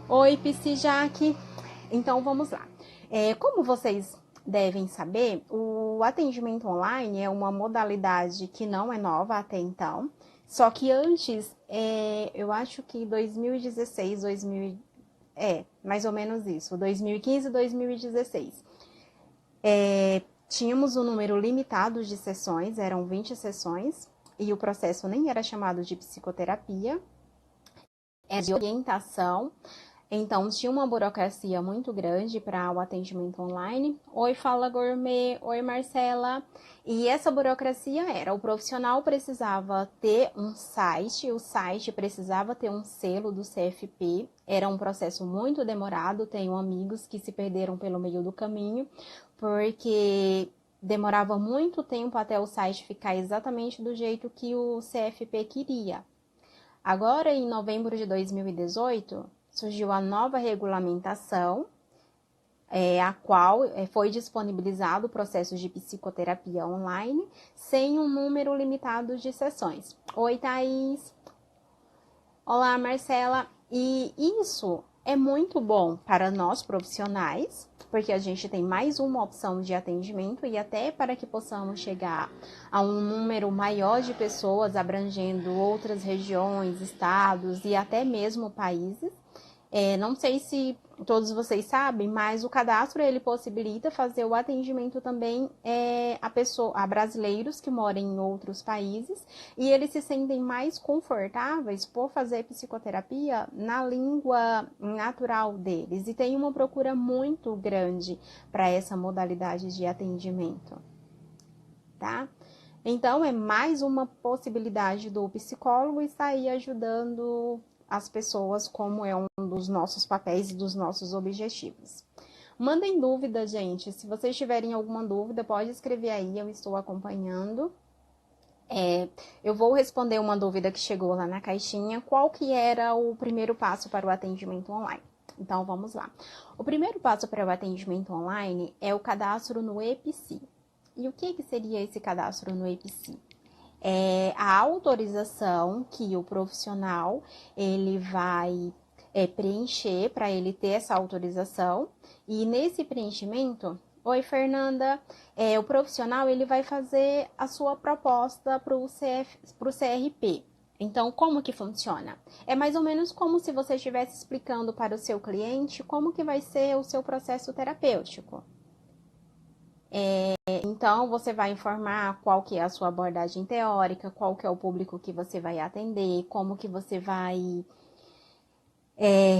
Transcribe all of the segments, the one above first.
Oi, Psi Jaque. Então, vamos lá. Como vocês devem saber, o atendimento online é uma modalidade que não é nova até então. Só que antes, eu acho que 2016, mais ou menos isso, 2015 e 2016. Tínhamos um número limitado de sessões, eram 20 sessões, e o processo nem era chamado de psicoterapia, é de orientação. Então, tinha uma burocracia muito grande para o atendimento online. Oi, Fala Gourmet. Oi, Marcela. E essa burocracia era, o profissional precisava ter um site, o site precisava ter um selo do CFP. Era um processo muito demorado. Tenho amigos que se perderam pelo meio do caminho, porque demorava muito tempo até o site ficar exatamente do jeito que o CFP queria. Agora, em novembro de 2018, surgiu a nova regulamentação, a qual foi disponibilizado o processo de psicoterapia online, sem um número limitado de sessões. Oi, Thaís. Olá, Marcela. E isso é muito bom para nós profissionais, porque a gente tem mais uma opção de atendimento e até para que possamos chegar a um número maior de pessoas, abrangendo outras regiões, estados e até mesmo países. Não sei se todos vocês sabem, mas o cadastro ele possibilita fazer o atendimento também a brasileiros que moram em outros países, e eles se sentem mais confortáveis por fazer psicoterapia na língua natural deles, e tem uma procura muito grande para essa modalidade de atendimento, tá? Então, é mais uma possibilidade do psicólogo estar aí ajudando as pessoas, como é um dos nossos papéis e dos nossos objetivos. Mandem dúvida, gente. Se vocês tiverem alguma dúvida, pode escrever aí, eu estou acompanhando. Eu vou responder uma dúvida que chegou lá na caixinha. Qual que era o primeiro passo para o atendimento online? Então, vamos lá. O primeiro passo para o atendimento online é o cadastro no EPSI. E o que seria esse cadastro no EPSI? É a autorização que o profissional ele vai preencher para ele ter essa autorização, e nesse preenchimento, oi Fernanda, o profissional ele vai fazer a sua proposta para o CRP. Então, como que funciona? É mais ou menos como se você estivesse explicando para o seu cliente como que vai ser o seu processo terapêutico. Então, você vai informar qual que é a sua abordagem teórica, qual que é o público que você vai atender, como que você vai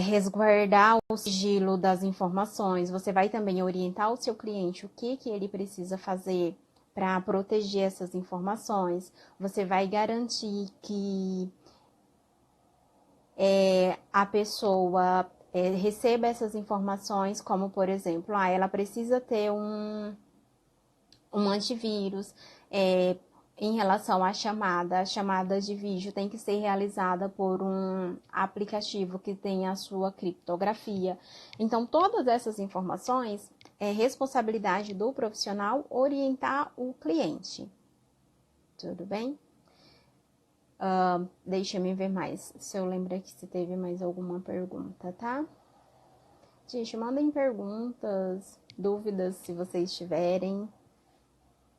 resguardar o sigilo das informações. Você vai também orientar o seu cliente o que ele precisa fazer para proteger essas informações. Você vai garantir que a pessoa receba essas informações, como, por exemplo, ela precisa ter um antivírus, em relação à chamada. A chamada de vídeo tem que ser realizada por um aplicativo que tenha a sua criptografia. Então, todas essas informações é responsabilidade do profissional orientar o cliente. Tudo bem? Deixa eu ver mais, se eu lembro aqui se teve mais alguma pergunta, tá? Gente, mandem perguntas, dúvidas, se vocês tiverem,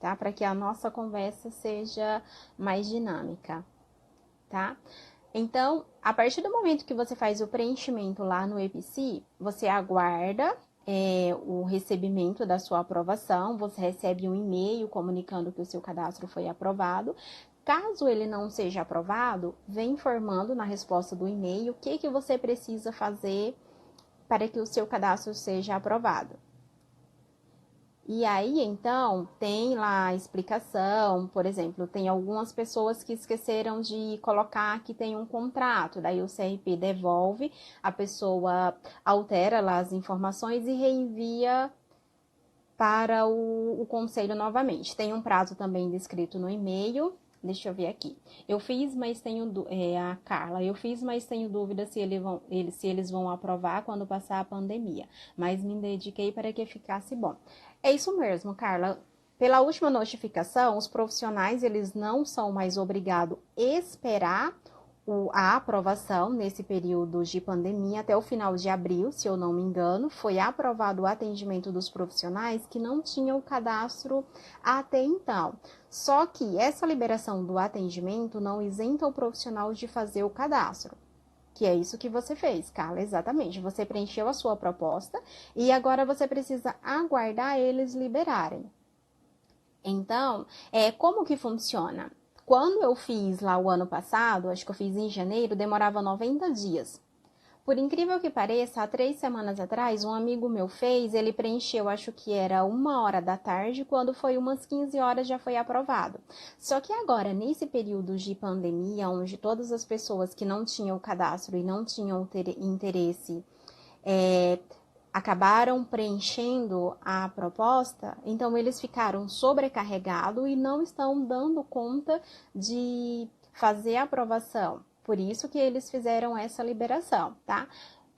tá? Para que a nossa conversa seja mais dinâmica, tá? Então, a partir do momento que você faz o preenchimento lá no EPSI, você aguarda o recebimento da sua aprovação, você recebe um e-mail comunicando que o seu cadastro foi aprovado. Caso ele não seja aprovado, vem informando na resposta do e-mail o que você precisa fazer para que o seu cadastro seja aprovado. E aí, então, tem lá a explicação, por exemplo, tem algumas pessoas que esqueceram de colocar que tem um contrato, daí o CRP devolve, a pessoa altera lá as informações e reenvia para o conselho novamente. Tem um prazo também descrito no e-mail. Deixa eu ver aqui. Eu fiz, mas tenho... a Carla. Eu fiz, mas tenho dúvida se eles vão aprovar quando passar a pandemia. Mas me dediquei para que ficasse bom. É isso mesmo, Carla. Pela última notificação, os profissionais eles não são mais obrigados a esperar a aprovação nesse período de pandemia, até o final de abril, se eu não me engano, foi aprovado o atendimento dos profissionais que não tinham o cadastro até então. Só que essa liberação do atendimento não isenta o profissional de fazer o cadastro. Que é isso que você fez, Carla, exatamente. Você preencheu a sua proposta e agora você precisa aguardar eles liberarem. Então, como que funciona? Quando eu fiz lá o ano passado, acho que eu fiz em janeiro, demorava 90 dias. Por incrível que pareça, há 3 semanas atrás, um amigo meu fez, ele preencheu, acho que era 1h da tarde, quando foi umas 15 horas já foi aprovado. Só que agora, nesse período de pandemia, onde todas as pessoas que não tinham o cadastro e não tinham interesse acabaram preenchendo a proposta, então eles ficaram sobrecarregados e não estão dando conta de fazer a aprovação. Por isso que eles fizeram essa liberação, tá?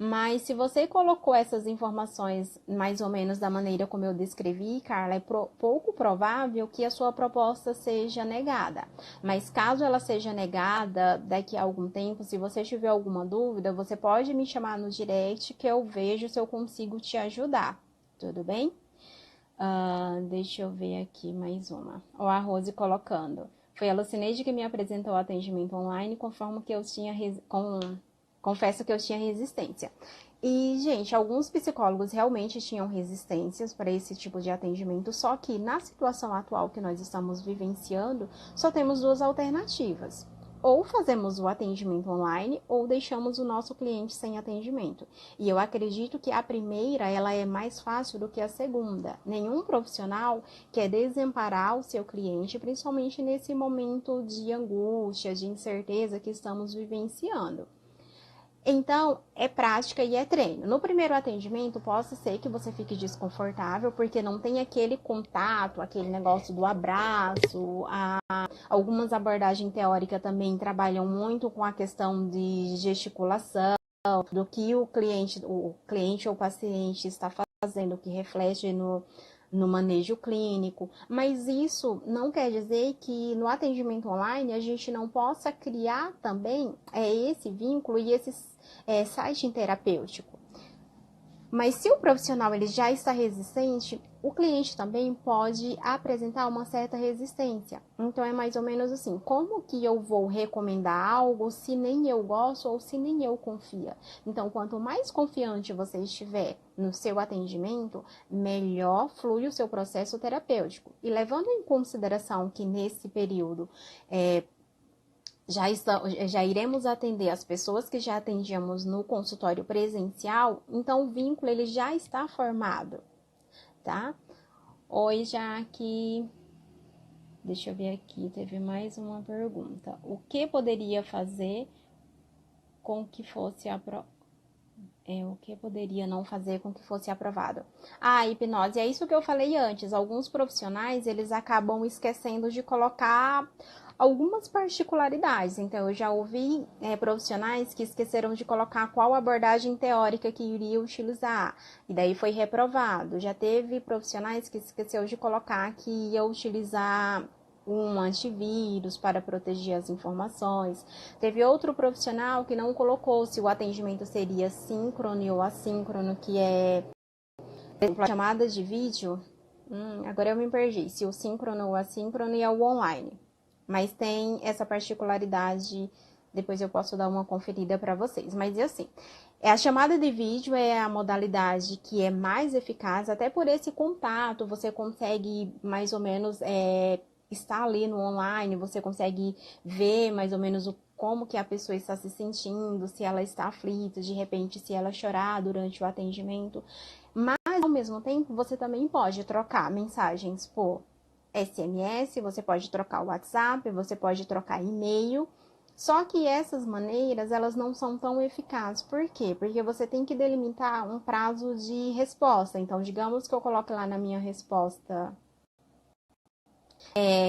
Mas se você colocou essas informações mais ou menos da maneira como eu descrevi, Carla, é pouco provável que a sua proposta seja negada. Mas caso ela seja negada daqui a algum tempo, se você tiver alguma dúvida, você pode me chamar no direct que eu vejo se eu consigo te ajudar. Tudo bem? Deixa eu ver aqui mais uma. Ó, a Rose colocando. Foi a Lucineide que me apresentou o atendimento online, conforme que eu tinha confesso que eu tinha resistência. E, gente, alguns psicólogos realmente tinham resistências para esse tipo de atendimento, só que na situação atual que nós estamos vivenciando, só temos 2 alternativas. Ou fazemos o atendimento online, ou deixamos o nosso cliente sem atendimento. E eu acredito que a primeira, ela é mais fácil do que a segunda. Nenhum profissional quer desamparar o seu cliente, principalmente nesse momento de angústia, de incerteza que estamos vivenciando. Então, é prática e é treino. No primeiro atendimento, possa ser que você fique desconfortável, porque não tem aquele contato, aquele negócio do abraço. Algumas abordagens teóricas também trabalham muito com a questão de gesticulação, do que o cliente ou o paciente está fazendo, que reflete no manejo clínico, mas isso não quer dizer que no atendimento online a gente não possa criar também esse vínculo e esse site terapêutico. Mas se o profissional ele já está resistente, o cliente também pode apresentar uma certa resistência. Então é mais ou menos assim, como que eu vou recomendar algo se nem eu gosto ou se nem eu confio? Então, quanto mais confiante você estiver no seu atendimento, melhor flui o seu processo terapêutico. E levando em consideração que nesse período já iremos atender as pessoas que já atendíamos no consultório presencial, então o vínculo ele já está formado, tá? Oi, Jaque. Deixa eu ver aqui, teve mais uma pergunta. O que poderia fazer com que fosse o que poderia não fazer com que fosse aprovado? Hipnose, é isso que eu falei antes. Alguns profissionais, eles acabam esquecendo de colocar algumas particularidades. Então, eu já ouvi profissionais que esqueceram de colocar qual abordagem teórica que iria utilizar, e daí foi reprovado. Já teve profissionais que esqueceu de colocar que ia utilizar um antivírus para proteger as informações. Teve outro profissional que não colocou se o atendimento seria síncrono ou assíncrono, que é chamada de vídeo. Agora eu me perdi, se o síncrono ou assíncrono é o online. Mas tem essa particularidade, depois eu posso dar uma conferida para vocês. Mas é assim, a chamada de vídeo é a modalidade que é mais eficaz, até por esse contato, você consegue mais ou menos estar ali no online, você consegue ver mais ou menos como que a pessoa está se sentindo, se ela está aflita, de repente se ela chorar durante o atendimento. Mas, ao mesmo tempo, você também pode trocar mensagens por SMS, você pode trocar o WhatsApp, você pode trocar e-mail. Só que essas maneiras, elas não são tão eficazes. Por quê? Porque você tem que delimitar um prazo de resposta. Então, digamos que eu coloque lá na minha resposta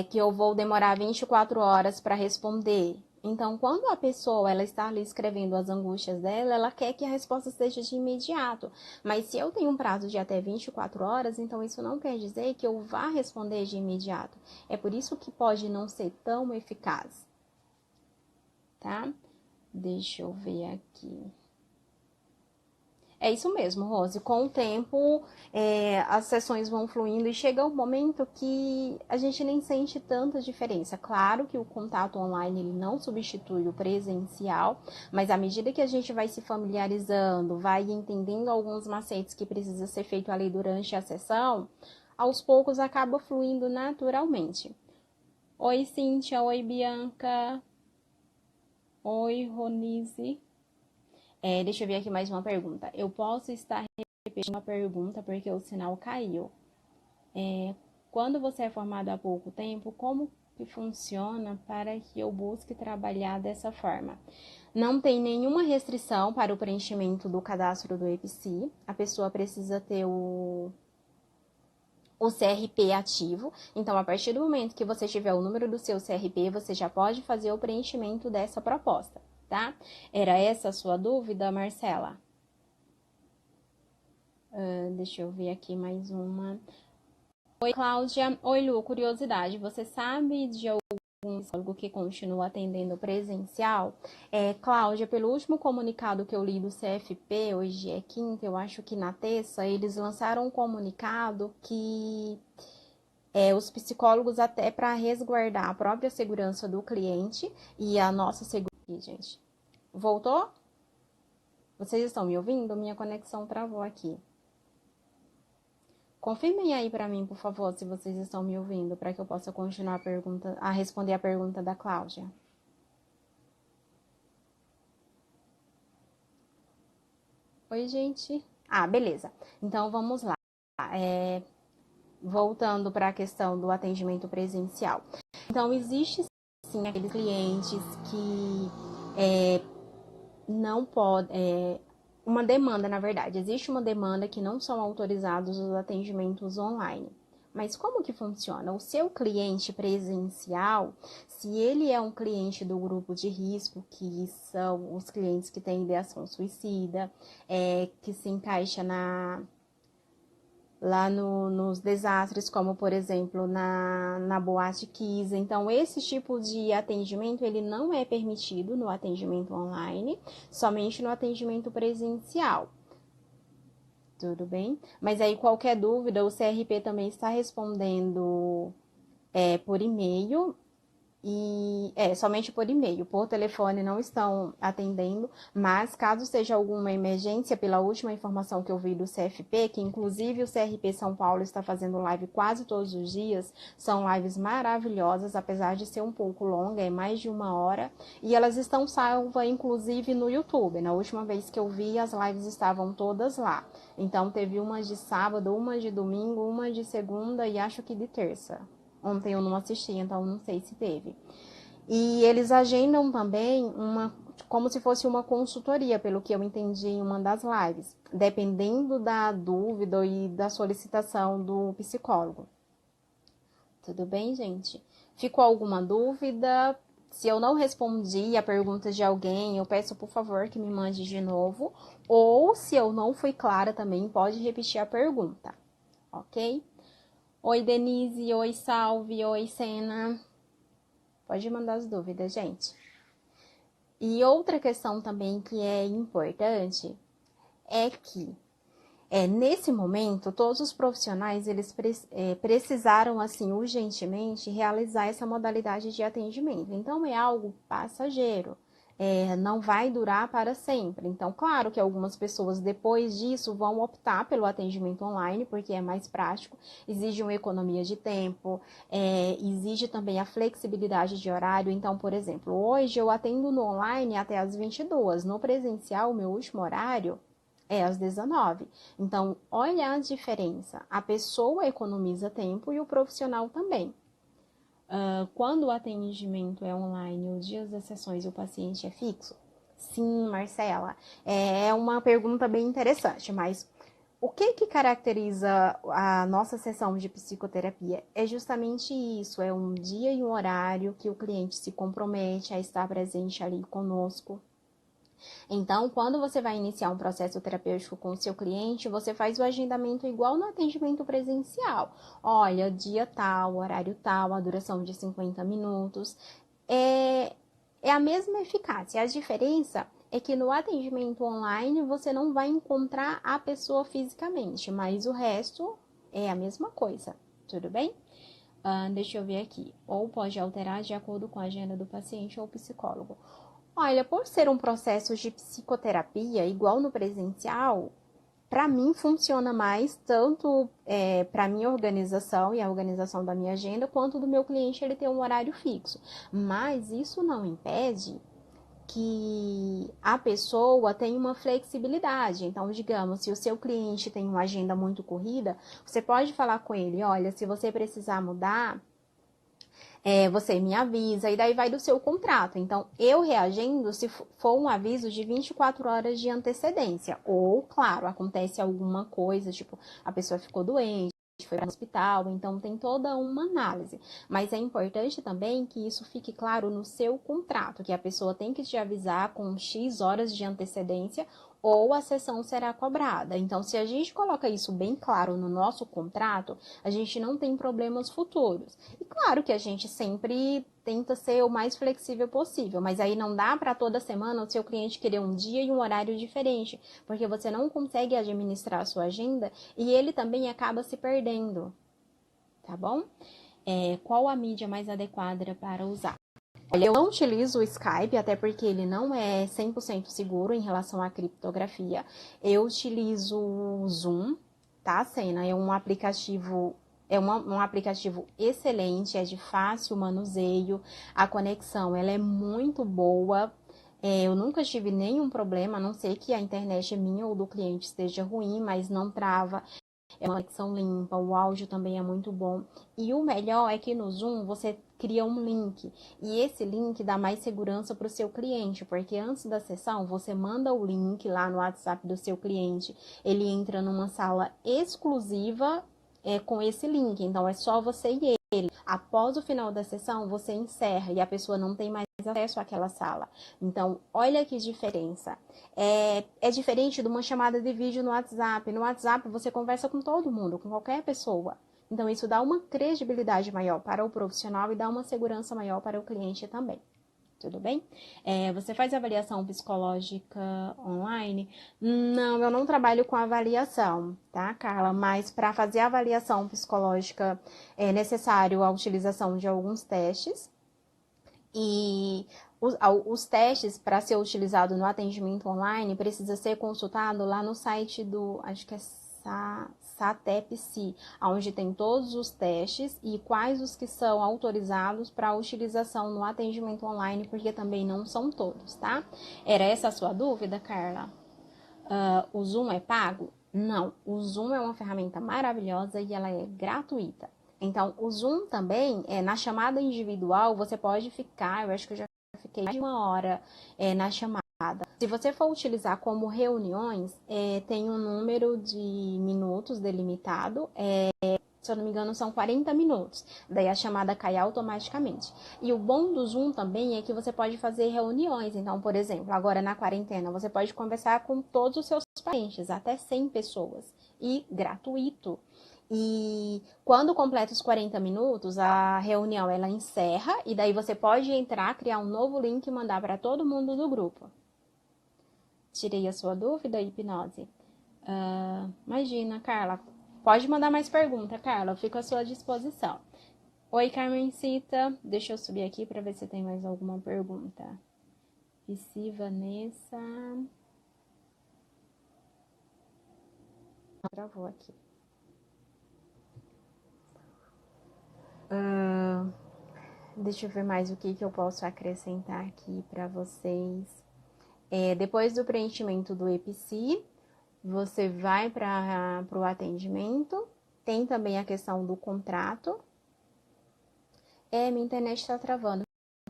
que eu vou demorar 24 horas para responder. Então, quando a pessoa ela está ali escrevendo as angústias dela, ela quer que a resposta seja de imediato. Mas se eu tenho um prazo de até 24 horas, então isso não quer dizer que eu vá responder de imediato. É por isso que pode não ser tão eficaz, tá? Deixa eu ver aqui. É isso mesmo, Rose. Com o tempo, as sessões vão fluindo e chega um momento que a gente nem sente tanta diferença. Claro que o contato online ele não substitui o presencial, mas à medida que a gente vai se familiarizando, vai entendendo alguns macetes que precisa ser feito ali durante a sessão, aos poucos acaba fluindo naturalmente. Oi, Cíntia. Oi, Bianca. Oi, Ronise. Deixa eu ver aqui mais uma pergunta. Eu posso estar repetindo uma pergunta porque o sinal caiu. Quando você é formado há pouco tempo, como que funciona para que eu busque trabalhar dessa forma? Não tem nenhuma restrição para o preenchimento do cadastro do EPC. A pessoa precisa ter o CRP ativo. Então, a partir do momento que você tiver o número do seu CRP, você já pode fazer o preenchimento dessa proposta, tá? Era essa a sua dúvida, Marcela? Deixa eu ver aqui mais uma. Oi, Cláudia. Oi, Lu. Curiosidade, você sabe de algum psicólogo que continua atendendo presencial? Cláudia, pelo último comunicado que eu li do CFP, hoje é quinta, eu acho que na terça, eles lançaram um comunicado que os psicólogos, até para resguardar a própria segurança do cliente e a nossa segurança. Gente, voltou? Vocês estão me ouvindo? Minha conexão travou aqui. Confirmem aí para mim, por favor, se vocês estão me ouvindo, para que eu possa continuar a responder a pergunta da Cláudia. Oi, gente. Beleza. Então, vamos lá. Voltando para a questão do atendimento presencial. Então, existe sim aqueles clientes que não podem... uma demanda, na verdade. Existe uma demanda que não são autorizados os atendimentos online. Mas como que funciona? O seu cliente presencial, se ele é um cliente do grupo de risco, que são os clientes que têm ideação suicida, que se encaixa lá nos desastres, como por exemplo na Boate Kiss. Então, esse tipo de atendimento ele não é permitido no atendimento online, somente no atendimento presencial. Tudo bem? Mas aí, qualquer dúvida, o CRP também está respondendo por e-mail. E somente por e-mail, por telefone não estão atendendo, mas caso seja alguma emergência, pela última informação que eu vi do CFP, que inclusive o CRP São Paulo está fazendo live quase todos os dias, são lives maravilhosas, apesar de ser um pouco longa, é mais de 1 hora, e elas estão salvas inclusive no YouTube. Na última vez que eu vi, as lives estavam todas lá. Então teve uma de sábado, uma de domingo, uma de segunda e acho que de terça. Ontem eu não assisti, então não sei se teve. E eles agendam também como se fosse uma consultoria, pelo que eu entendi em uma das lives, dependendo da dúvida e da solicitação do psicólogo. Tudo bem, gente? Ficou alguma dúvida? Se eu não respondi a pergunta de alguém, eu peço por favor que me mande de novo. Ou se eu não fui clara também, pode repetir a pergunta, ok? Oi, Denise. Oi, Salve. Oi, Sena. Pode mandar as dúvidas, gente. E outra questão também que é importante é que, nesse momento, todos os profissionais, eles precisaram, assim, urgentemente, realizar essa modalidade de atendimento. Então, é algo passageiro. Não vai durar para sempre. Então, claro que algumas pessoas depois disso vão optar pelo atendimento online, porque é mais prático, exige uma economia de tempo, exige também a flexibilidade de horário. Então, por exemplo, hoje eu atendo no online até às 22, no presencial, o meu último horário é às 19. Então, olha a diferença. A pessoa economiza tempo e o profissional também. Quando o atendimento é online, os dias das sessões e o paciente é fixo? Sim, Marcela. É uma pergunta bem interessante, mas o que caracteriza a nossa sessão de psicoterapia? É justamente isso, é um dia e um horário que o cliente se compromete a estar presente ali conosco. Então, quando você vai iniciar um processo terapêutico com o seu cliente, você faz o agendamento igual no atendimento presencial. Olha, dia tal, horário tal, a duração de 50 minutos. É a mesma eficácia. A diferença é que no atendimento online você não vai encontrar a pessoa fisicamente, mas o resto é a mesma coisa, tudo bem? Deixa eu ver aqui. Ou pode alterar de acordo com a agenda do paciente ou psicólogo. Olha, por ser um processo de psicoterapia igual no presencial, para mim funciona mais tanto para minha organização e a organização da minha agenda, quanto do meu cliente ele ter um horário fixo. Mas isso não impede que a pessoa tenha uma flexibilidade. Então, digamos, se o seu cliente tem uma agenda muito corrida, você pode falar com ele, olha, se você precisar mudar, você me avisa, e daí vai do seu contrato. Então, eu reagindo se for um aviso de 24 horas de antecedência. Ou, claro, acontece alguma coisa, tipo, a pessoa ficou doente, foi para o hospital, então tem toda uma análise. Mas é importante também que isso fique claro no seu contrato, que a pessoa tem que te avisar com X horas de antecedência ou a sessão será cobrada. Então, se a gente coloca isso bem claro no nosso contrato, a gente não tem problemas futuros. E claro que a gente sempre tenta ser o mais flexível possível, mas aí não dá para toda semana o seu cliente querer um dia e um horário diferente, porque você não consegue administrar a sua agenda e ele também acaba se perdendo, tá bom? Qual a mídia mais adequada para usar? Olha, eu não utilizo o Skype, até porque ele não é 100% seguro em relação à criptografia. Eu utilizo o Zoom, tá, Sena? É um aplicativo um aplicativo excelente, é de fácil manuseio, a conexão ela é muito boa, eu nunca tive nenhum problema, a não ser que a internet minha ou do cliente esteja ruim, mas não trava, é uma conexão limpa, o áudio também é muito bom. E o melhor é que no Zoom você cria um link. E esse link dá mais segurança para o seu cliente, porque antes da sessão você manda o link lá no WhatsApp do seu cliente. Ele entra numa sala exclusiva com esse link. Então é só você e ele. Após o final da sessão, você encerra e a pessoa não tem mais acesso àquela sala. Então, olha que diferença. É diferente de uma chamada de vídeo no WhatsApp. No WhatsApp, você conversa com todo mundo, com qualquer pessoa. Então, isso dá uma credibilidade maior para o profissional e dá uma segurança maior para o cliente também. Tudo bem? Você faz avaliação psicológica online? Não, eu não trabalho com avaliação, tá, Carla? Mas para fazer a avaliação psicológica é necessário a utilização de alguns testes. E os testes para ser utilizado no atendimento online precisa ser consultado lá no site do, acho que é SATEP-SI, onde tem todos os testes e quais os que são autorizados para utilização no atendimento online, porque também não são todos, tá? Era essa a sua dúvida, Carla? O Zoom é pago? Não, o Zoom é uma ferramenta maravilhosa e ela é gratuita. Então, o Zoom também, na chamada individual, você pode ficar, eu acho que eu já fiquei mais de uma hora na chamada. Se você for utilizar como reuniões, tem um número de minutos delimitado, se eu não me engano, são 40 minutos. Daí a chamada cai automaticamente. E o bom do Zoom também é que você pode fazer reuniões. Então, por exemplo, agora na quarentena, você pode conversar com todos os seus pacientes, até 100 pessoas. E gratuito. E quando completa os 40 minutos, a reunião ela encerra. E daí você pode entrar, criar um novo link e mandar para todo mundo do grupo. Tirei a sua dúvida, hipnose? Imagina, Carla. Pode mandar mais pergunta, Carla. Eu fico à sua disposição. Oi, Carmencita. Deixa eu subir aqui para ver se tem mais alguma pergunta. Vici, Vanessa. Travou aqui. Deixa eu ver mais o que eu posso acrescentar aqui para vocês. Depois do preenchimento do EPC, você vai para o atendimento. Tem também a questão do contrato. Minha internet está travando.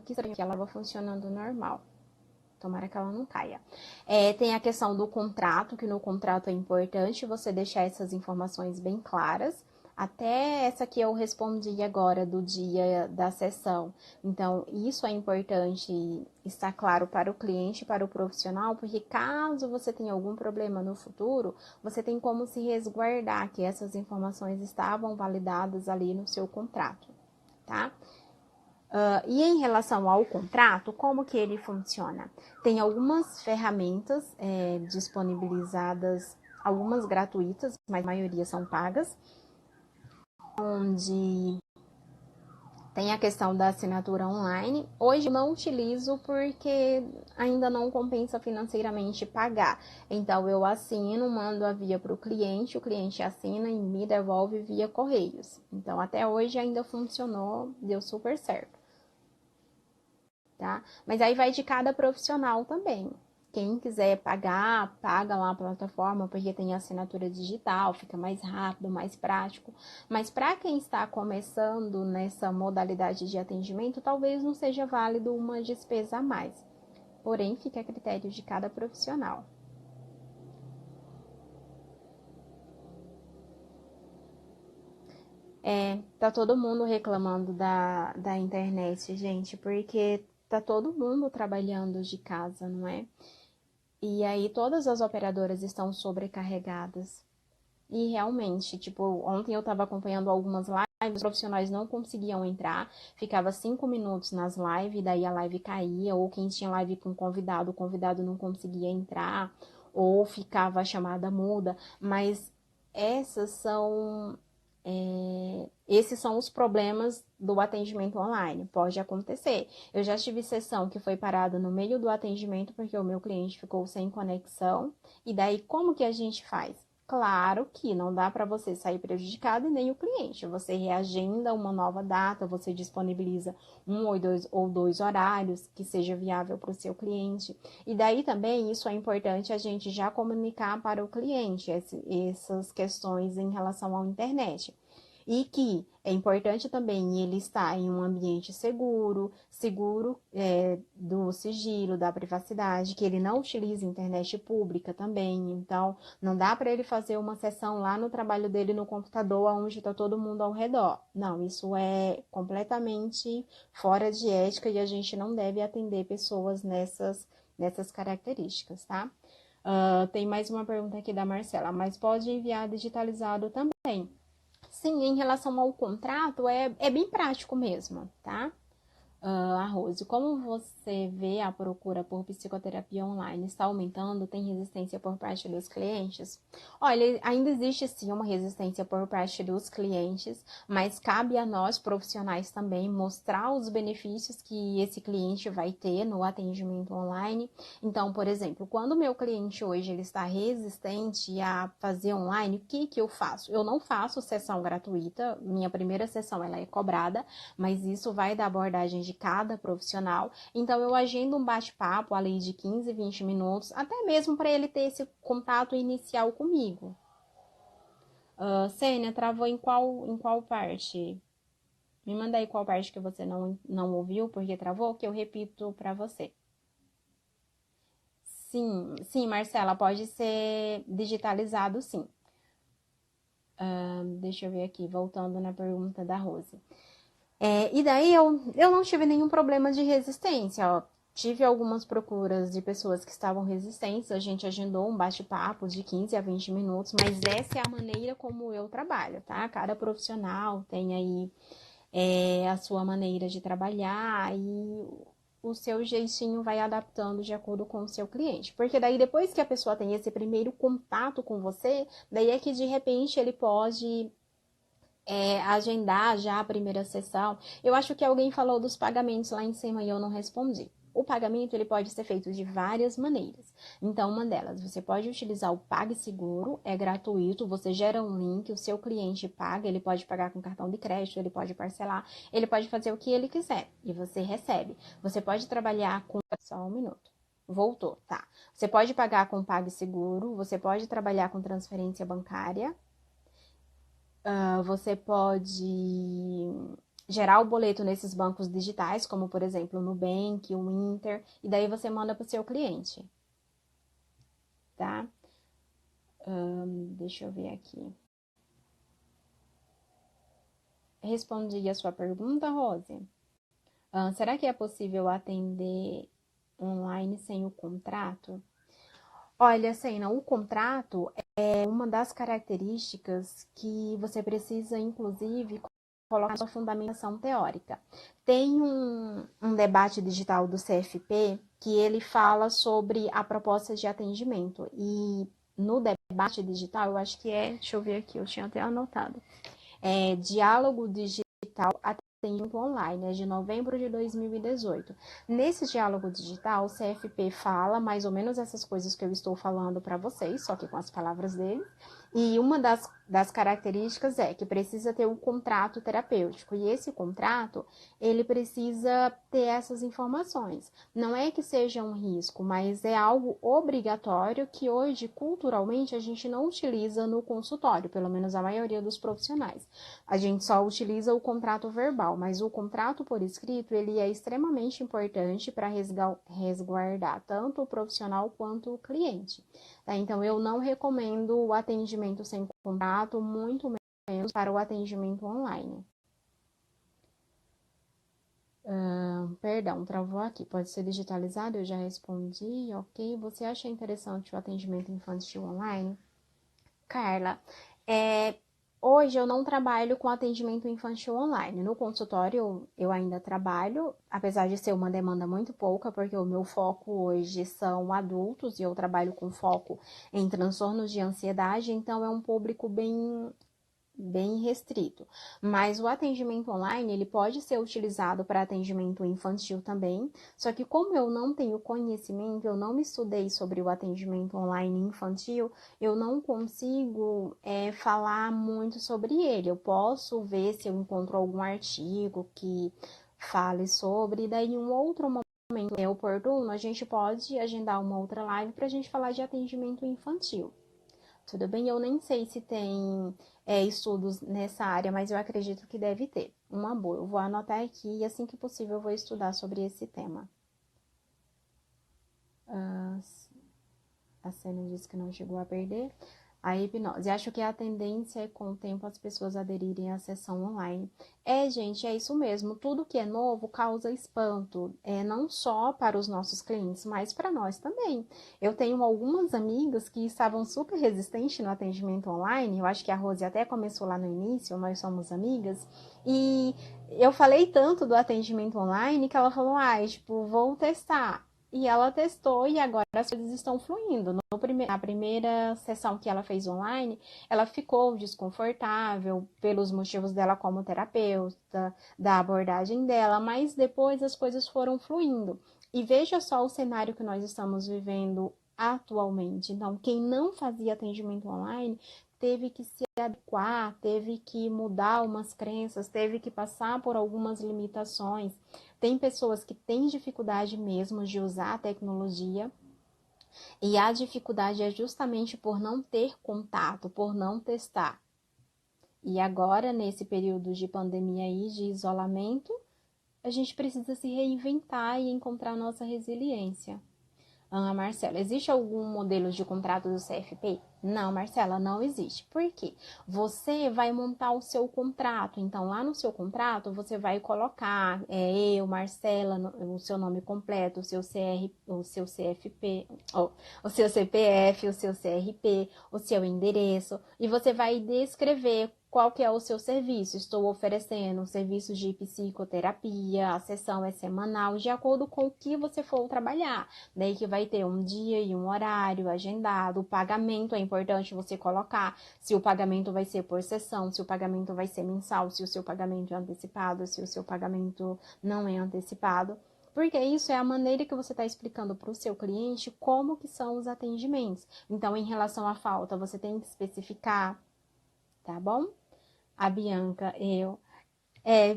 Que ela estava funcionando normal. Tomara que ela não caia. Tem a questão do contrato, que no contrato é importante você deixar essas informações bem claras. Até essa que eu respondi agora do dia da sessão. Então, isso é importante estar claro para o cliente, para o profissional, porque caso você tenha algum problema no futuro, você tem como se resguardar que essas informações estavam validadas ali no seu contrato, tá? E em relação ao contrato, como que ele funciona? Tem algumas ferramentas disponibilizadas, algumas gratuitas, mas a maioria são pagas, onde tem a questão da assinatura online. Hoje eu não utilizo porque ainda não compensa financeiramente pagar. Então eu assino, mando a via para o cliente assina e me devolve via correios. Então até hoje ainda funcionou, deu super certo. Tá? Mas aí vai de cada profissional também. Quem quiser pagar, paga lá a plataforma, porque tem assinatura digital, fica mais rápido, mais prático. Mas para quem está começando nessa modalidade de atendimento, talvez não seja válido uma despesa a mais. Porém, fica a critério de cada profissional. Tá todo mundo reclamando da internet, gente, porque tá todo mundo trabalhando de casa, não é? E aí todas as operadoras estão sobrecarregadas. E realmente, tipo, ontem eu estava acompanhando algumas lives, os profissionais não conseguiam entrar, ficava 5 minutos nas lives, daí a live caía, ou quem tinha live com convidado, o convidado não conseguia entrar, ou ficava a chamada muda, mas essas são esses são os problemas do atendimento online. Pode acontecer. Eu já tive sessão que foi parada no meio do atendimento porque o meu cliente ficou sem conexão. E daí, como que a gente faz? Claro que não dá para você sair prejudicado e nem o cliente. Você reagenda uma nova data, você disponibiliza um ou dois horários que seja viável para o seu cliente. E daí também isso é importante a gente já comunicar para o cliente essas questões em relação à internet. E que é importante também ele estar em um ambiente seguro do sigilo, da privacidade, que ele não utilize internet pública também. Então, não dá para ele fazer uma sessão lá no trabalho dele no computador, onde está todo mundo ao redor. Não, isso é completamente fora de ética e a gente não deve atender pessoas nessas características, tá? Tem mais uma pergunta aqui da Marcela, mas pode enviar digitalizado também. Sim, em relação ao contrato, é bem prático mesmo, tá? Rose, como você vê a procura por psicoterapia online está aumentando? Tem resistência por parte dos clientes? Olha, ainda existe sim uma resistência por parte dos clientes, mas cabe a nós profissionais também mostrar os benefícios que esse cliente vai ter no atendimento online. Então, por exemplo, quando o meu cliente hoje ele está resistente a fazer online, o que eu faço? Eu não faço sessão gratuita, minha primeira sessão ela é cobrada, mas isso vai da abordagem de cada profissional. Então, eu agendo um bate-papo ali de 15, 20 minutos, até mesmo para ele ter esse contato inicial comigo. Sênia, travou em qual parte? Me manda aí qual parte que você não ouviu, porque travou, que eu repito para você. Sim, Marcela, pode ser digitalizado, sim. Deixa eu ver aqui, voltando na pergunta da Rose. E daí eu não tive nenhum problema de resistência, ó. Tive algumas procuras de pessoas que estavam resistentes, a gente agendou um bate-papo de 15 a 20 minutos, mas essa é a maneira como eu trabalho, tá? Cada profissional tem aí a sua maneira de trabalhar e o seu jeitinho vai adaptando de acordo com o seu cliente. Porque daí depois que a pessoa tem esse primeiro contato com você, daí é que de repente ele pode agendar já a primeira sessão. Eu acho que alguém falou dos pagamentos lá em cima e eu não respondi. O pagamento ele pode ser feito de várias maneiras. Então, uma delas, você pode utilizar o PagSeguro, é gratuito, você gera um link, o seu cliente paga, ele pode pagar com cartão de crédito, ele pode parcelar, ele pode fazer o que ele quiser e você recebe. Você pode trabalhar com... Só um minuto. Voltou, tá. Você pode pagar com PagSeguro, você pode trabalhar com transferência bancária, você pode gerar o boleto nesses bancos digitais, como por exemplo o Nubank, o Inter, e daí você manda para o seu cliente, tá? Deixa eu ver aqui. Respondi a sua pergunta, Rose? Será que é possível atender online sem o contrato? Olha, Sena, o contrato é uma das características que você precisa, inclusive, colocar sua fundamentação teórica. Tem um debate digital do CFP que ele fala sobre a proposta de atendimento. E no debate digital, eu acho que deixa eu ver aqui, eu tinha até anotado. Diálogo Digital Atendimento Online, é de novembro de 2018. Nesse diálogo digital, o CFP fala mais ou menos essas coisas que eu estou falando para vocês, só que com as palavras dele. E uma das características é que precisa ter um contrato terapêutico. E esse contrato, ele precisa ter essas informações. Não é que seja um risco, mas é algo obrigatório que hoje, culturalmente, a gente não utiliza no consultório, pelo menos a maioria dos profissionais. A gente só utiliza o contrato verbal, mas o contrato por escrito, ele é extremamente importante para resguardar tanto o profissional quanto o cliente. Tá? Então, eu não recomendo o atendimento sem contrato, muito menos para o atendimento online. Perdão, travou aqui. Pode ser digitalizado? Eu já respondi, ok. Você acha interessante o atendimento infantil online? Carla, hoje eu não trabalho com atendimento infantil online. No consultório eu ainda trabalho, apesar de ser uma demanda muito pouca, porque o meu foco hoje são adultos e eu trabalho com foco em transtornos de ansiedade, então é um público bem restrito. Mas o atendimento online, ele pode ser utilizado para atendimento infantil também, só que como eu não tenho conhecimento, eu não estudei sobre o atendimento online infantil, eu não consigo falar muito sobre ele. Eu posso ver se eu encontro algum artigo que fale sobre, e daí em um outro momento oportuno, a gente pode agendar uma outra live para a gente falar de atendimento infantil. Tudo bem? Eu nem sei se tem estudos nessa área, mas eu acredito que deve ter. Uma boa. Eu vou anotar aqui e assim que possível eu vou estudar sobre esse tema. A Sênia disse que não chegou a perder. A hipnose. Acho que a tendência é, com o tempo, as pessoas aderirem à sessão online. Gente, é isso mesmo. Tudo que é novo causa espanto. Não só para os nossos clientes, mas para nós também. Eu tenho algumas amigas que estavam super resistentes no atendimento online. Eu acho que a Rose até começou lá no início, nós somos amigas. E eu falei tanto do atendimento online que ela falou, vou testar. E ela testou e agora as coisas estão fluindo. Na primeira sessão que ela fez online, ela ficou desconfortável pelos motivos dela como terapeuta, da abordagem dela, mas depois as coisas foram fluindo. E veja só o cenário que nós estamos vivendo atualmente. Então, quem não fazia atendimento online teve que se adequar, teve que mudar umas crenças, teve que passar por algumas limitações. Tem pessoas que têm dificuldade mesmo de usar a tecnologia, e a dificuldade é justamente por não ter contato, por não testar. E agora, nesse período de pandemia e de isolamento, a gente precisa se reinventar e encontrar nossa resiliência. Marcela, existe algum modelo de contrato do CFP? Não, Marcela, não existe. Por quê? Você vai montar o seu contrato. Então, lá no seu contrato, você vai colocar eu, Marcela, o seu nome completo, o seu CFP, o seu CPF, o seu CRP, o seu endereço. E você vai descrever qual que é o seu serviço. Estou oferecendo um serviço de psicoterapia, a sessão é semanal, de acordo com o que você for trabalhar. Daí que vai ter um dia e um horário agendado, o pagamento é importante você colocar, se o pagamento vai ser por sessão, se o pagamento vai ser mensal, se o seu pagamento é antecipado, se o seu pagamento não é antecipado. Porque isso é a maneira que você está explicando para o seu cliente como que são os atendimentos. Então, em relação à falta, você tem que especificar, tá bom? A Bianca,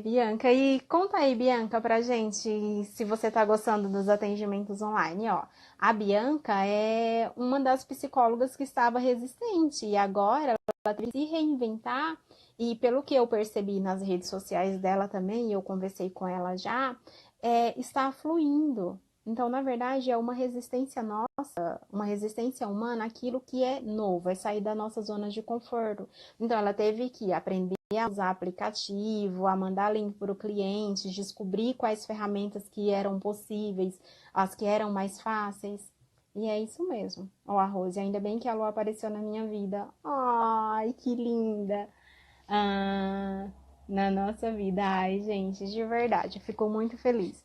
Bianca, e conta aí, Bianca, pra gente se você tá gostando dos atendimentos online, ó. A Bianca é uma das psicólogas que estava resistente e agora ela teve que se reinventar e pelo que eu percebi nas redes sociais dela também, e eu conversei com ela já, está fluindo. Então, na verdade, é uma resistência nossa, uma resistência humana àquilo que é novo, é sair da nossa zona de conforto. Então, ela teve que aprender a usar aplicativo, a mandar link para o cliente, descobrir quais ferramentas que eram possíveis, as que eram mais fáceis. E é isso mesmo. Ó, a Rose, ainda bem que a Lu apareceu na minha vida. Ai, que linda! Ah, na nossa vida. Ai, gente, de verdade, eu fico muito feliz.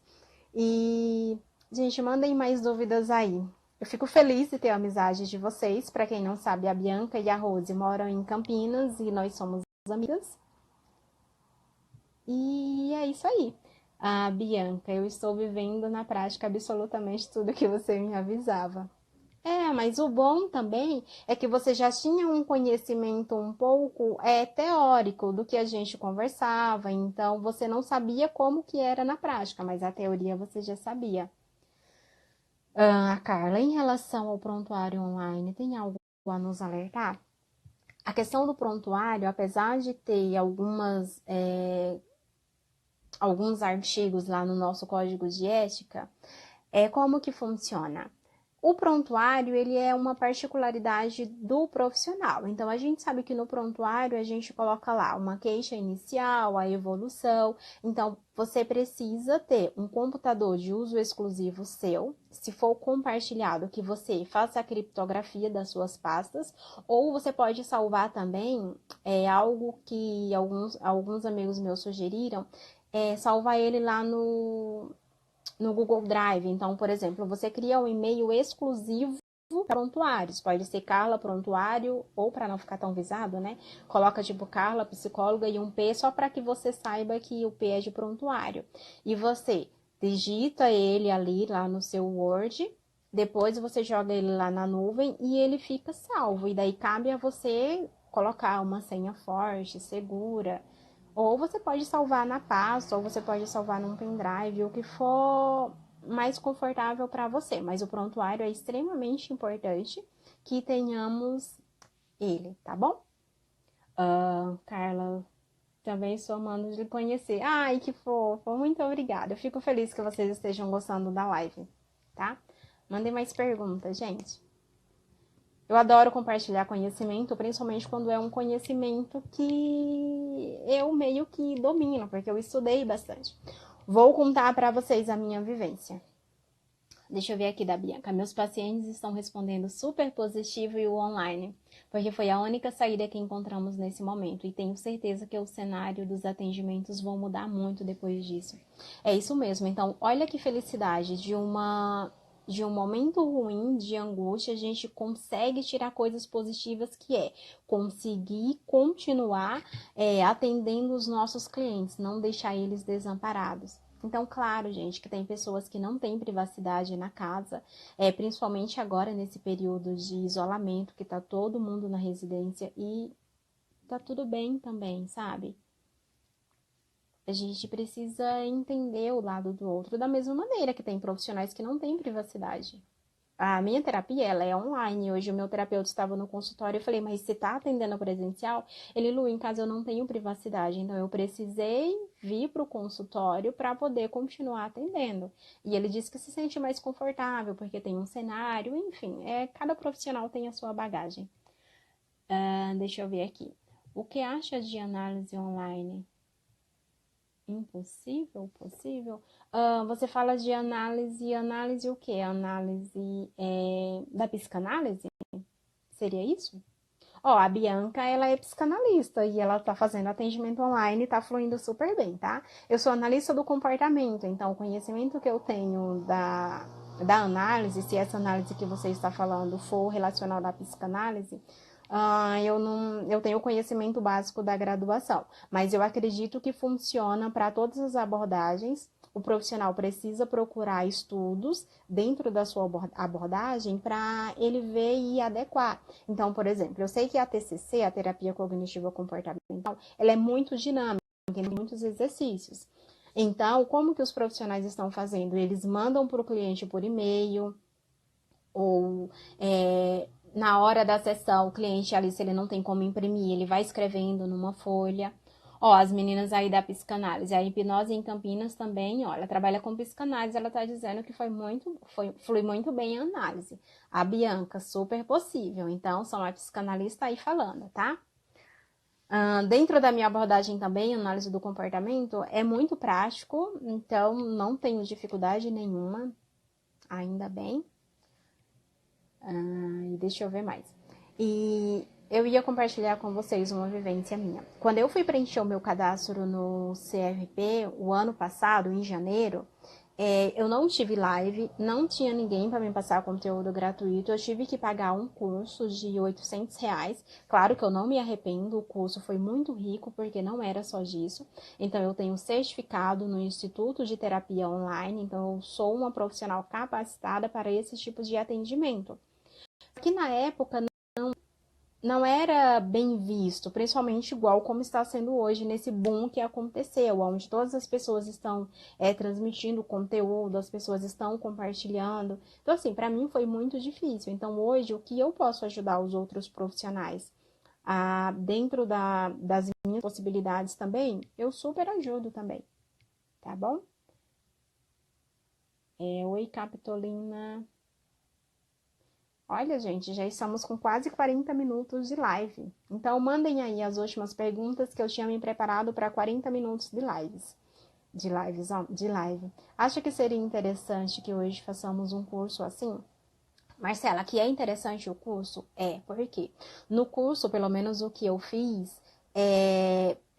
E, gente, mandem mais dúvidas aí. Eu fico feliz de ter a amizade de vocês. Para quem não sabe, a Bianca e a Rose moram em Campinas e nós somos amigas. E é isso aí. Ah, Bianca, eu estou vivendo na prática absolutamente tudo que você me avisava. É, mas o bom também é que você já tinha um conhecimento um pouco teórico do que a gente conversava, então você não sabia como que era na prática, mas a teoria você já sabia. Ah, Carla, em relação ao prontuário online, tem algo a nos alertar? A questão do prontuário, apesar de ter alguns artigos lá no nosso código de ética, como que funciona? O prontuário, ele é uma particularidade do profissional. Então, a gente sabe que no prontuário a gente coloca lá uma queixa inicial, a evolução. Então, você precisa ter um computador de uso exclusivo seu, se for compartilhado, que você faça a criptografia das suas pastas, ou você pode salvar também, algo que alguns amigos meus sugeriram, salvar ele lá no Google Drive. Então, por exemplo, você cria um e-mail exclusivo para prontuários. Pode ser Carla Prontuário, ou para não ficar tão visado, né? Coloca tipo Carla Psicóloga e um P só para que você saiba que o P é de prontuário. E você digita ele ali lá no seu Word, depois você joga ele lá na nuvem e ele fica salvo. E daí cabe a você colocar uma senha forte, segura, ou você pode salvar na pasta, ou você pode salvar num pendrive, o que for mais confortável para você. Mas o prontuário é extremamente importante que tenhamos ele, tá bom? Carla, também sou amando de conhecer. Ai, que fofo! Muito obrigada. Eu fico feliz que vocês estejam gostando da live, tá? Mandem mais perguntas, gente. Eu adoro compartilhar conhecimento, principalmente quando é um conhecimento que eu meio que domino, porque eu estudei bastante. Vou contar para vocês a minha vivência. Deixa eu ver aqui da Bianca. Meus pacientes estão respondendo super positivo e o online, porque foi a única saída que encontramos nesse momento. E tenho certeza que o cenário dos atendimentos vão mudar muito depois disso. É isso mesmo. Então, olha que felicidade de um momento ruim, de angústia, a gente consegue tirar coisas positivas que é conseguir continuar atendendo os nossos clientes, não deixar eles desamparados. Então, claro, gente, que tem pessoas que não têm privacidade na casa, principalmente agora nesse período de isolamento, que tá todo mundo na residência e tá tudo bem também, sabe? A gente precisa entender o lado do outro da mesma maneira que tem profissionais que não têm privacidade. A minha terapia, ela é online. Hoje o meu terapeuta estava no consultório, eu falei, mas você tá atendendo presencial? Ele, Lu, em casa eu não tenho privacidade, então eu precisei vir para o consultório para poder continuar atendendo. E ele disse que se sente mais confortável, porque tem um cenário, enfim, cada profissional tem a sua bagagem. Deixa eu ver aqui. O que acha de análise online? Impossível? Possível? Você fala de análise o quê? Análise da psicanálise? Seria isso? Ó, a Bianca, ela é psicanalista e ela tá fazendo atendimento online e tá fluindo super bem, tá? Eu sou analista do comportamento, então o conhecimento que eu tenho da análise, se essa análise que você está falando for relacionada à psicanálise, eu tenho conhecimento básico da graduação, mas eu acredito que funciona para todas as abordagens. O profissional precisa procurar estudos dentro da sua abordagem para ele ver e adequar. Então, por exemplo, eu sei que a TCC, a terapia cognitiva comportamental, ela é muito dinâmica, tem muitos exercícios. Então, como que os profissionais estão fazendo? Eles mandam para o cliente por e-mail, ou na hora da sessão, o cliente ali, se ele não tem como imprimir, ele vai escrevendo numa folha. Ó, as meninas aí da psicanálise, a hipnose em Campinas também, ó, ela trabalha com psicanálise, ela tá dizendo que flui muito bem a análise. A Bianca, super possível. Então, são a psicanalista aí falando, tá? Dentro da minha abordagem também, análise do comportamento, é muito prático, então não tenho dificuldade nenhuma, ainda bem. E deixa eu ver mais. E eu ia compartilhar com vocês uma vivência minha. Quando eu fui preencher o meu cadastro no CRP, o ano passado, em janeiro, eu não tive live, não tinha ninguém para me passar conteúdo gratuito, eu tive que pagar um curso de R$ 800. Claro que eu não me arrependo, o curso foi muito rico, porque não era só disso. Então, eu tenho certificado no Instituto de Terapia Online, então eu sou uma profissional capacitada para esse tipo de atendimento. Que na época não era bem visto, principalmente igual como está sendo hoje, nesse boom que aconteceu, onde todas as pessoas estão transmitindo conteúdo, as pessoas estão compartilhando. Então, assim, para mim foi muito difícil. Então, hoje, o que eu posso ajudar os outros profissionais dentro das minhas possibilidades também, eu super ajudo também, tá bom? Oi, Capitolina. Olha, gente, já estamos com quase 40 minutos de live. Então, mandem aí as últimas perguntas que eu tinha me preparado para 40 minutos de lives. De live. Acha que seria interessante que hoje façamos um curso assim? Marcela, que é interessante o curso? Porque no curso, pelo menos o que eu fiz,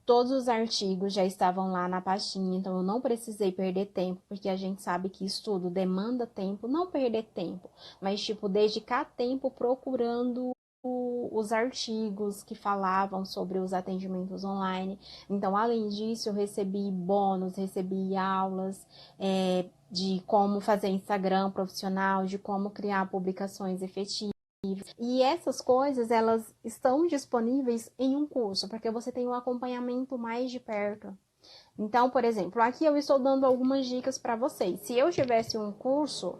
todos os artigos já estavam lá na pastinha, então eu não precisei perder tempo, porque a gente sabe que estudo demanda tempo, não perder tempo, mas tipo, dedicar tempo procurando os artigos que falavam sobre os atendimentos online. Então, além disso, eu recebi bônus, recebi aulas de como fazer Instagram profissional, de como criar publicações efetivas. E essas coisas, elas estão disponíveis em um curso, porque você tem um acompanhamento mais de perto. Então, por exemplo, aqui eu estou dando algumas dicas para vocês. Se eu tivesse um curso,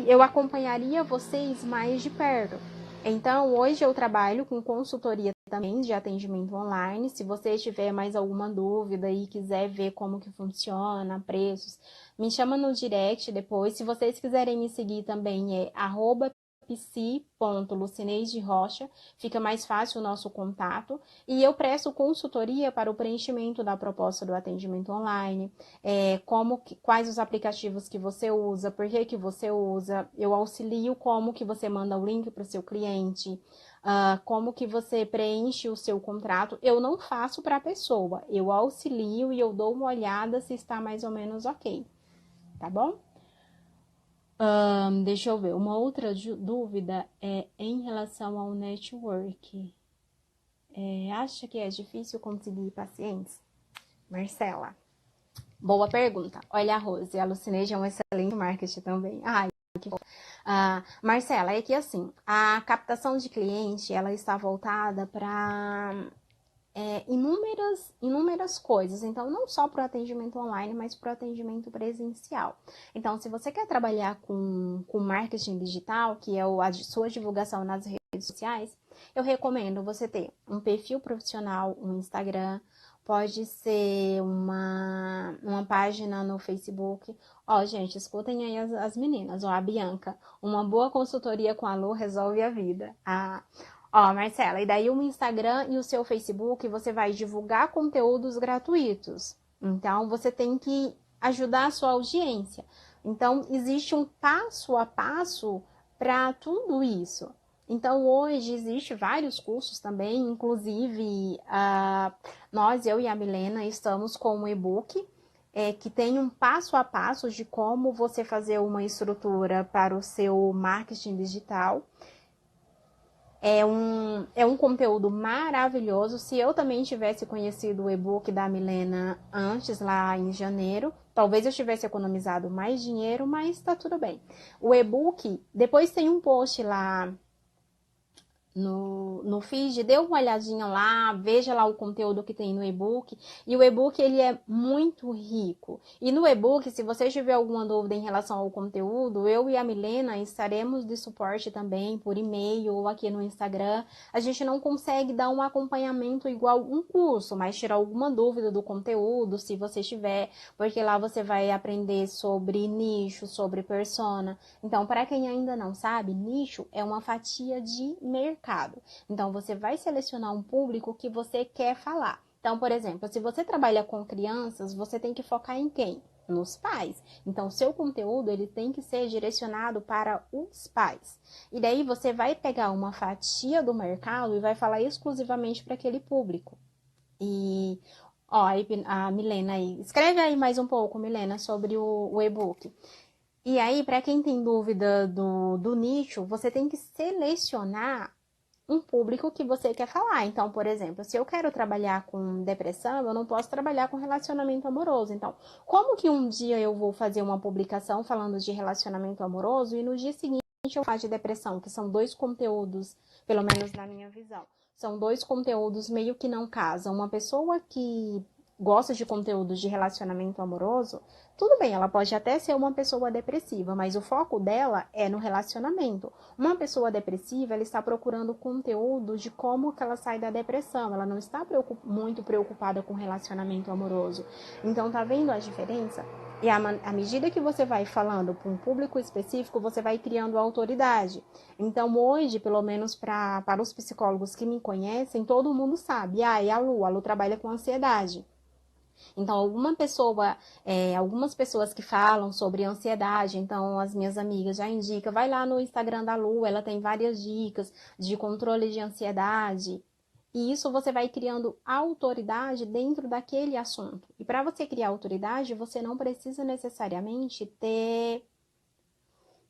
eu acompanharia vocês mais de perto. Então, hoje eu trabalho com consultoria também de atendimento online. Se você tiver mais alguma dúvida e quiser ver como que funciona, preços, me chama no direct depois. Se vocês quiserem me seguir também psi.lucineide.rocha, fica mais fácil o nosso contato. E eu presto consultoria para o preenchimento da proposta do atendimento online, quais os aplicativos que você usa, por que você usa, eu auxilio como que você manda o link para o seu cliente, como que você preenche o seu contrato. Eu não faço para a pessoa, eu auxilio e eu dou uma olhada se está mais ou menos ok, tá bom? Deixa eu ver, uma outra dúvida é em relação ao network. Acha que é difícil conseguir pacientes? Marcela, boa pergunta. Olha a Rose, a Lucineide é um excelente marketing também. Ai, que bom. Marcela, é que assim, a captação de cliente, ela está voltada para inúmeras coisas. Então, não só para o atendimento online, mas para o atendimento presencial. Então, se você quer trabalhar com marketing digital, que é a sua divulgação nas redes sociais, eu recomendo você ter um perfil profissional, um Instagram, pode ser uma página no Facebook. Gente, escutem aí as meninas. A Bianca, uma boa consultoria com a Lu resolve a vida. Marcela, e daí o Instagram e o seu Facebook, você vai divulgar conteúdos gratuitos. Então, você tem que ajudar a sua audiência. Então, existe um passo a passo para tudo isso. Então, hoje, existe vários cursos também, inclusive, eu e a Milena estamos com um e-book que tem um passo a passo de como você fazer uma estrutura para o seu marketing digital. É um conteúdo maravilhoso. Se eu também tivesse conhecido o e-book da Milena antes, lá em janeiro, talvez eu tivesse economizado mais dinheiro, mas tá tudo bem. O e-book, depois tem um post lá no feed, dê uma olhadinha lá, veja lá o conteúdo que tem no e-book. E o e-book, ele é muito rico. E no e-book, se você tiver alguma dúvida em relação ao conteúdo, eu e a Milena estaremos de suporte também por e-mail ou aqui no Instagram. A gente não consegue dar um acompanhamento igual um curso, mas tirar alguma dúvida do conteúdo, se você tiver, porque lá você vai aprender sobre nicho, sobre persona. Então, para quem ainda não sabe, nicho é uma fatia de mercado. Então, você vai selecionar um público que você quer falar. Então, por exemplo, se você trabalha com crianças, você tem que focar em quem? nos pais. Então, o seu conteúdo, ele tem que ser direcionado para os pais. E daí você vai pegar uma fatia do mercado e vai falar exclusivamente para aquele público. E, ó, a Milena aí, escreve aí mais um pouco, Milena, sobre o e-book. E aí, para quem tem dúvida do nicho, você tem que selecionar um público que você quer falar. Então, por exemplo, se eu quero trabalhar com depressão, eu não posso trabalhar com relacionamento amoroso. Então, como que um dia eu vou fazer uma publicação falando de relacionamento amoroso e no dia seguinte eu falo de depressão, que são dois conteúdos, pelo menos na minha visão, são dois conteúdos meio que não casam. Uma pessoa que gosta de conteúdos de relacionamento amoroso, tudo bem, ela pode até ser uma pessoa depressiva, mas o foco dela é no relacionamento. Uma pessoa depressiva, ela está procurando conteúdo de como que ela sai da depressão. Ela não está muito preocupada com relacionamento amoroso. Então, tá vendo a diferença? E à medida que você vai falando para um público específico, você vai criando autoridade. Então, hoje, pelo menos para os psicólogos que me conhecem, todo mundo sabe. E a Lu trabalha com ansiedade. Então, algumas pessoas que falam sobre ansiedade, então as minhas amigas já indicam, vai lá no Instagram da Lu, ela tem várias dicas de controle de ansiedade. E isso você vai criando autoridade dentro daquele assunto. E para você criar autoridade, você não precisa necessariamente ter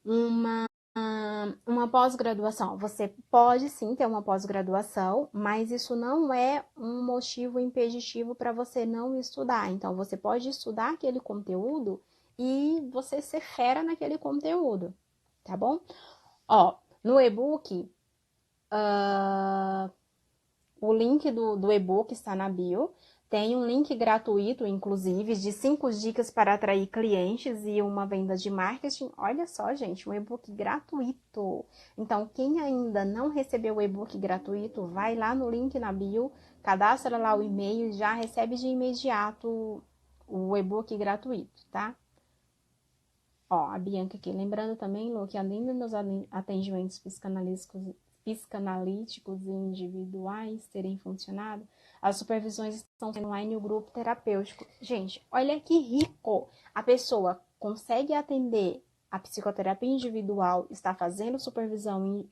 uma pós-graduação. Você pode sim ter uma pós-graduação, mas isso não é um motivo impeditivo para você não estudar. Então, você pode estudar aquele conteúdo e você ser fera naquele conteúdo, tá bom? Ó, no e-book, o link do e-book está na bio. Tem um link gratuito, inclusive, de 5 dicas para atrair clientes e uma venda de marketing. Olha só, gente, um e-book gratuito. Então, quem ainda não recebeu o e-book gratuito, vai lá no link na bio, cadastra lá o e-mail e já recebe de imediato o e-book gratuito, tá? Ó, a Bianca aqui, lembrando também, Lu, que além dos atendimentos psicanalíticos e individuais terem funcionado, as supervisões estão sendo online e o grupo terapêutico. Gente, olha que rico! A pessoa consegue atender a psicoterapia individual, está fazendo supervisão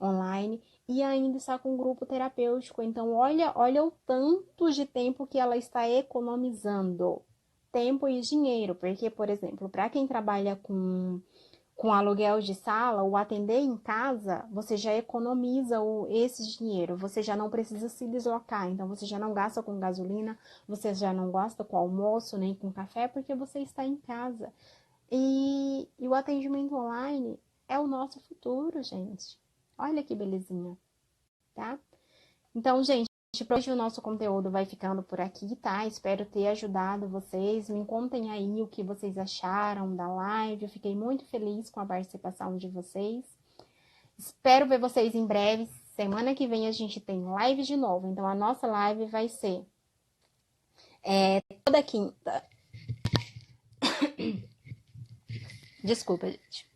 online e ainda está com um grupo terapêutico. Então, olha o tanto de tempo que ela está economizando. Tempo e dinheiro, porque, por exemplo, para quem trabalha com aluguel de sala, o atender em casa, você já economiza esse dinheiro, você já não precisa se deslocar, então você já não gasta com gasolina, você já não gasta com almoço, nem com café, porque você está em casa. E o atendimento online é o nosso futuro, gente. Olha que belezinha, tá? Então, gente, hoje o nosso conteúdo vai ficando por aqui, tá? Espero ter ajudado vocês. Me contem aí o que vocês acharam da live. Eu fiquei muito feliz com a participação de vocês. Espero ver vocês em breve. Semana que vem a gente tem live de novo. Então, a nossa live vai ser toda quinta. Desculpa, gente.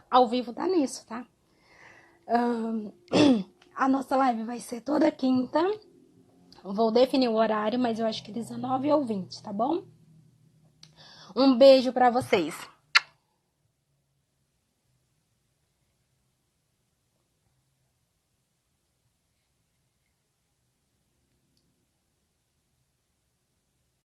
Ao vivo tá nisso, tá? A nossa live vai ser toda quinta. Vou definir o horário, mas eu acho que 19 ou 20, tá bom? Um beijo pra vocês.